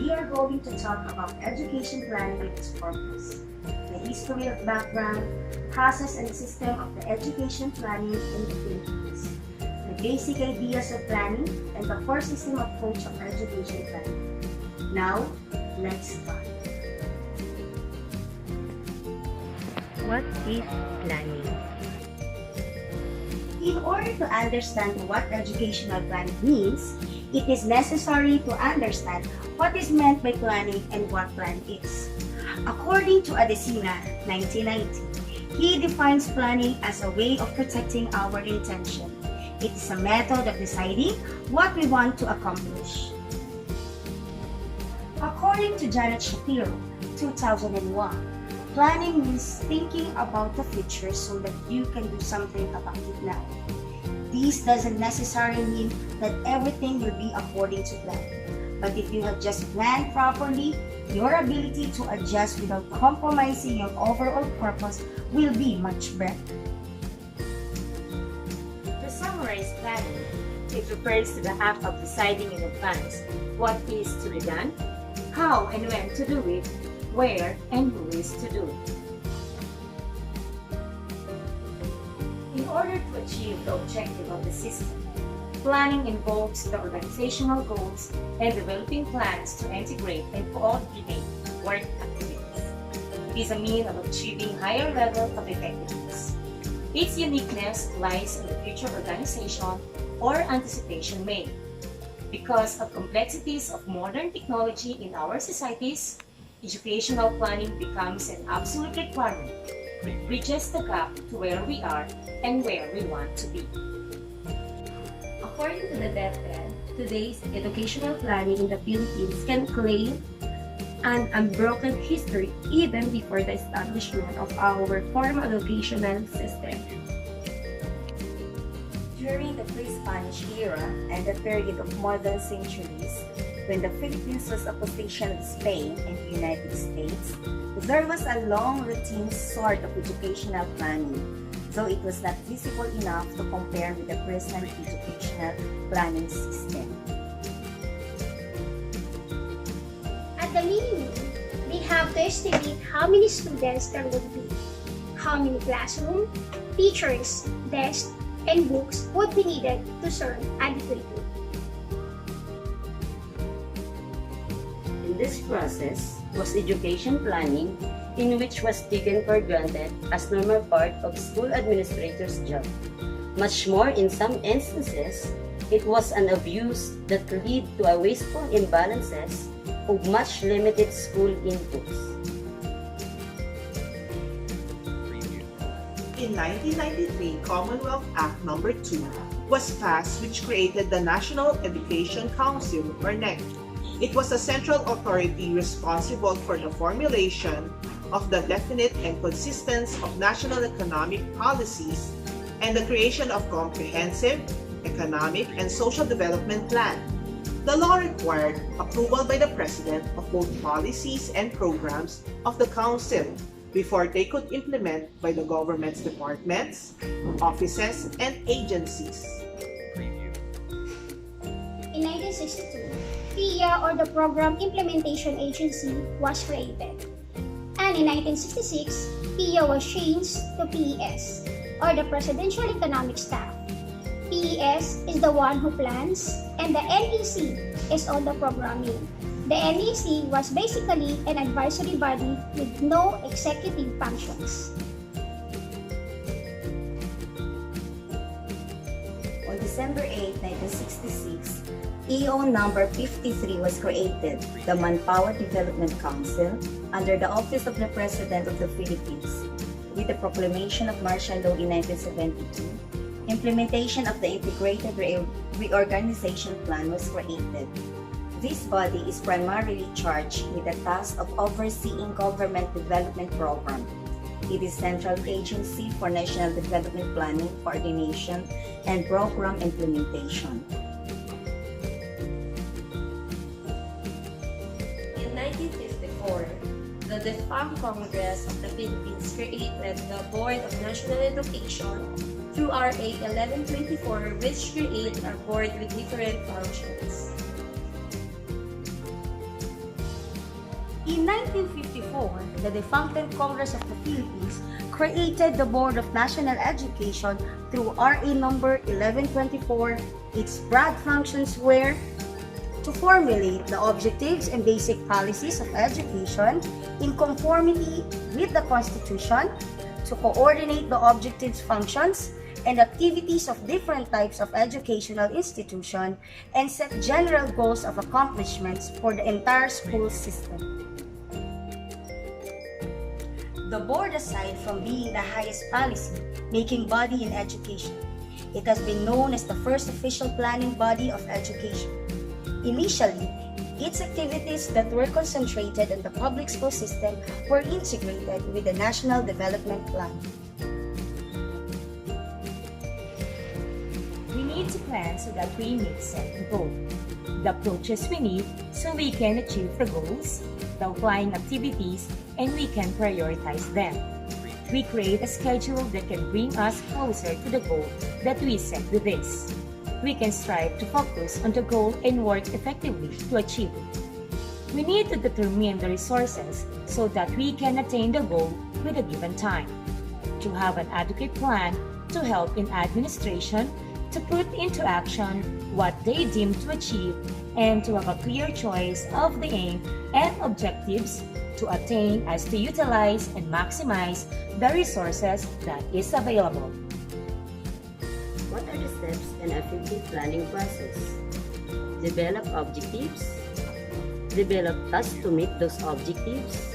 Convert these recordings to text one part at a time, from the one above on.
we are going to talk about education planning and its purpose, the history of background, process and system of the education planning in the Philippines, the basic ideas of planning, and the core system approach of education planning. Now, let's start. What is planning? In order to understand what educational planning means, it is necessary to understand what is meant by planning and what planning is. According to Adesina, 1990, he defines planning as a way of protecting our intention. It is a method of deciding what we want to accomplish. According to Janet Shapiro, 2001, planning means thinking about the future so that you can do something about it now. This doesn't necessarily mean that everything will be according to plan. But if you have just planned properly, your ability to adjust without compromising your overall purpose will be much better. To summarize planning, it refers to the act of deciding in advance what is to be done, how and when to do it, where and who is to do it. In order to achieve the objective of the system, planning involves the organizational goals and developing plans to integrate and coordinate work activities. It is a means of achieving higher level of effectiveness. Its uniqueness lies in the future organization or anticipation made. Because of complexities of modern technology in our societies, educational planning becomes an absolute requirement. It bridges the gap to where we are and where we want to be. According to the DepEd, today's educational planning in the Philippines can claim an unbroken history even before the establishment of our formal educational system. During the pre-Spanish era and the period of more than centuries, when the Philippines was a possession of Spain and the United States, there was a long routine sort of educational planning, though it was not visible enough to compare with the present educational planning system. At the minimum, they have to estimate how many students there would be, how many classrooms, teachers, desks, and books would be needed to serve adequately. In this process was education planning, in which was taken for granted as normal part of school administrator's job. Much more in some instances, it was an abuse that led to a wasteful imbalances of much limited school inputs. In 1993, Commonwealth Act No. 2 was passed, which created the National Education Council, or NEC. It was a central authority responsible for the formulation of the definite and consistent of national economic policies and the creation of comprehensive economic and social development plan. The law required approval by the President of both policies and programs of the Council before they could implement by the government's departments, offices, and agencies. In 1962, PIA, or the Program Implementation Agency, was created. And in 1966, PIA was changed to PES, or the Presidential Economic Staff. PES is the one who plans, and the NEC is all the programming. The NEC was basically an advisory body with no executive functions. On December 8, 1966, EO number 53 was created, the Manpower Development Council, under the Office of the President of the Philippines. With the proclamation of martial law in 1972, implementation of the Integrated Reorganization Plan was created. This body is primarily charged with the task of overseeing government development program. It is central agency for national development planning, coordination, and program implementation. In 1954, the defunct Congress of the Philippines created the Board of National Education through RA 1124, which created a board with different functions. In 1954, the defunct Congress of the Philippines created the Board of National Education through RA number 1124. Its broad functions were to formulate the objectives and basic policies of education in conformity with the Constitution, to coordinate the objectives, functions, and activities of different types of educational institution, and set general goals of accomplishments for the entire school system. The board, aside from being the highest policy-making body in education, it has been known as the first official planning body of education. Initially, its activities that were concentrated on the public school system were integrated with the National Development Plan. We need to plan so that we may set the goal, the approaches we need so we can achieve the goals, the outlying activities, and we can prioritize them. We create a schedule that can bring us closer to the goal that we set with this. We can strive to focus on the goal and work effectively to achieve it. We need to determine the resources so that we can attain the goal with a given time. To have an adequate plan to help in administration, to put into action what they deem to achieve, and to have a clear choice of the aim and objectives to attain as to utilize and maximize the resources that is available. What are the steps in effective planning process? Develop objectives. Develop tasks to meet those objectives.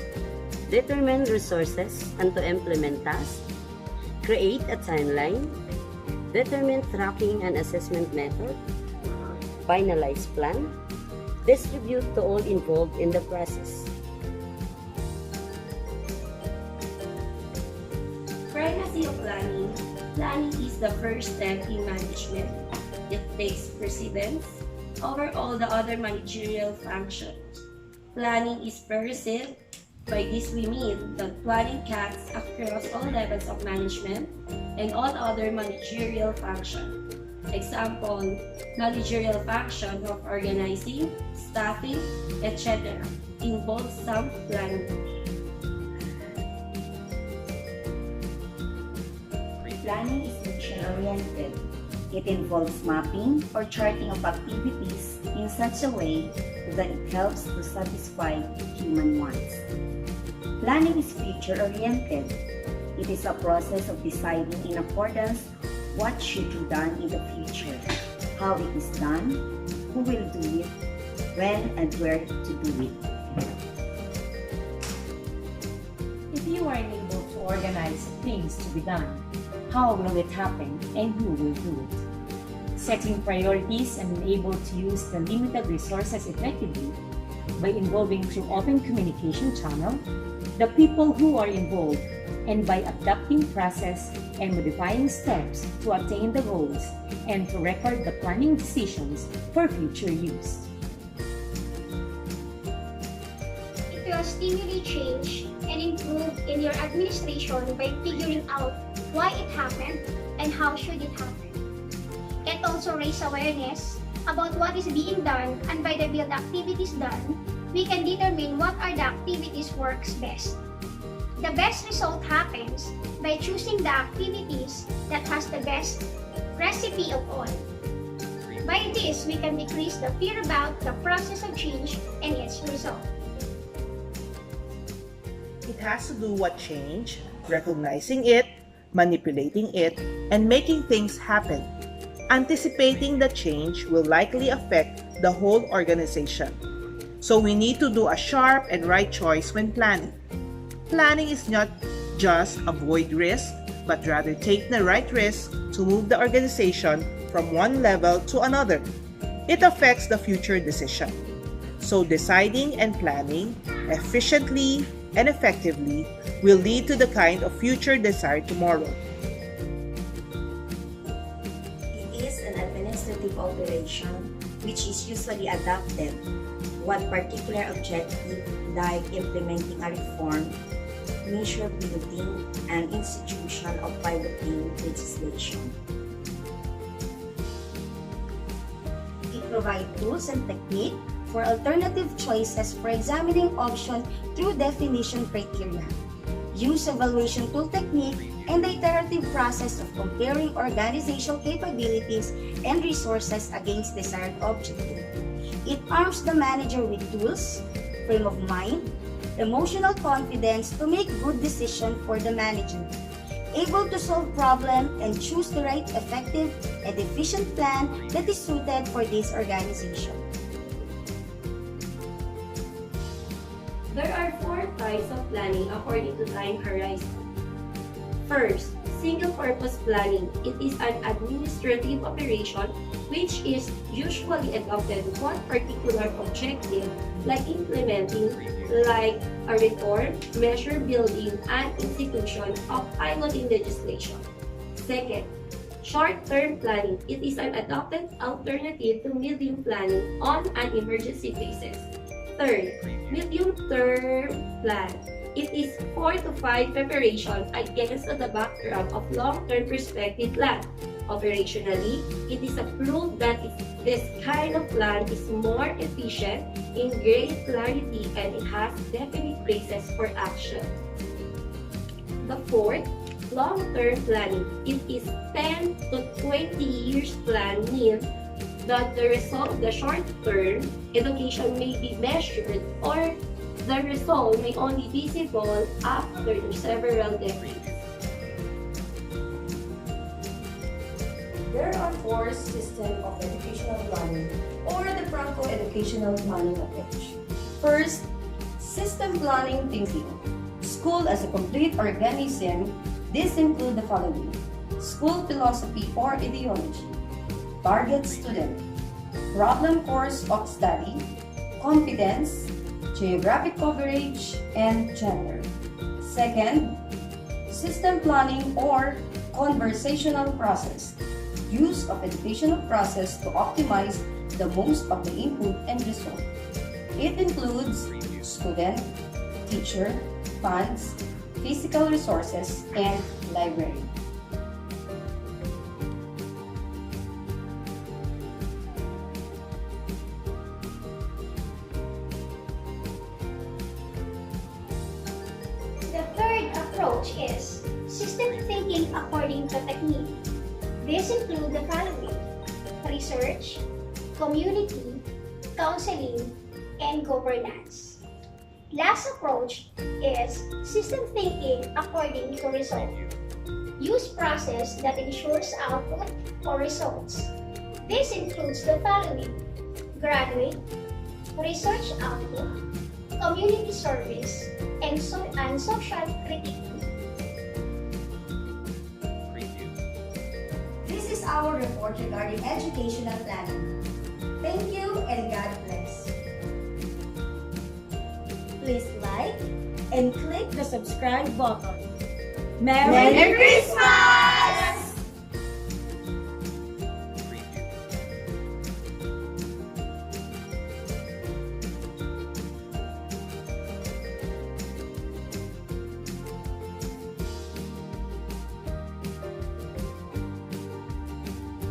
Determine resources and to implement tasks. Create a timeline. Determine tracking and assessment method. Finalize plan. Distribute to all involved in the process. Primacy of planning. Planning is the first step in management. It takes precedence over all the other managerial functions. Planning is pervasive. By this we mean that planning cuts across all levels of management and all other managerial functions. Example, managerial function of organizing, staffing, etc. involves some planning. Planning is action-oriented. It involves mapping or charting of activities in such a way that it helps to satisfy human wants. Planning is future-oriented. It is a process of deciding in accordance what should be done in the future, how it is done, who will do it, when and where to do it. If you are unable to organize things to be done, how will it happen and who will do it? Setting priorities and being able to use the limited resources effectively by involving through open communication channel the people who are involved, and by adapting process and modifying steps to attain the goals and to record the planning decisions for future use. It will stimulate change and improve in your administration by figuring out why it happened and how should it happen. It also raises awareness about what is being done, and by the build activities done, we can determine what are the activities works best. The best result happens by choosing the activities that has the best recipe of all. By this, we can decrease the fear about the process of change and its result. It has to do with change, recognizing it, manipulating it, and making things happen. Anticipating the change will likely affect the whole organization. So we need to do a sharp and right choice when planning. Planning is not just avoid risk, but rather take the right risk to move the organization from one level to another. It affects the future decision. So deciding and planning efficiently and effectively will lead to the kind of future desired tomorrow. It is an administrative operation which is usually adapted what particular objective, like implementing a reform, measure building, and institution of piloting legislation. It provides tools and technique for alternative choices for examining option through definition criteria, use evaluation tool technique, and the iterative process of comparing organizational capabilities and resources against desired objective. It arms the manager with tools, frame of mind, emotional confidence to make good decisions for the manager, able to solve problems and choose the right effective and efficient plan that is suited for this organization. There are 4 types of planning according to time horizon. First, single-purpose planning. It is an administrative operation which is usually adopted with one particular objective, like implementing, like a reform, measure building, and institution of piloting legislation. Second, short-term planning. It is an adopted alternative to medium planning on an emergency basis. Third, medium-term plan. It is 4 to 5 preparation against the backdrop of long-term perspective plan. Operationally, it is approved that this kind of plan is more efficient, in great clarity, and it has definite basis for action. The fourth, long-term planning. It is 10 to 20 years plan means that the result of the short-term education may be measured or the result may only be visible after several decades. There are 4 systems of educational planning, or the Franco-educational planning approach. First, system planning thinking. School as a complete organism. This includes the following: school philosophy or ideology, target student, problem course of study, competence, geographic coverage, and gender. Second, system planning or conversational process. Use of educational process to optimize the most of the input and result. It includes student, teacher, funds, physical resources, and library. The third approach is system thinking according to technique. This includes the following: research, community, counseling, and governance. Last approach is system thinking according to result. Use process that ensures output or results. This includes the following: graduate, research output, community service, and social critique. This is our report regarding educational planning. Thank you and God bless. Please like and click the subscribe button. Merry Christmas!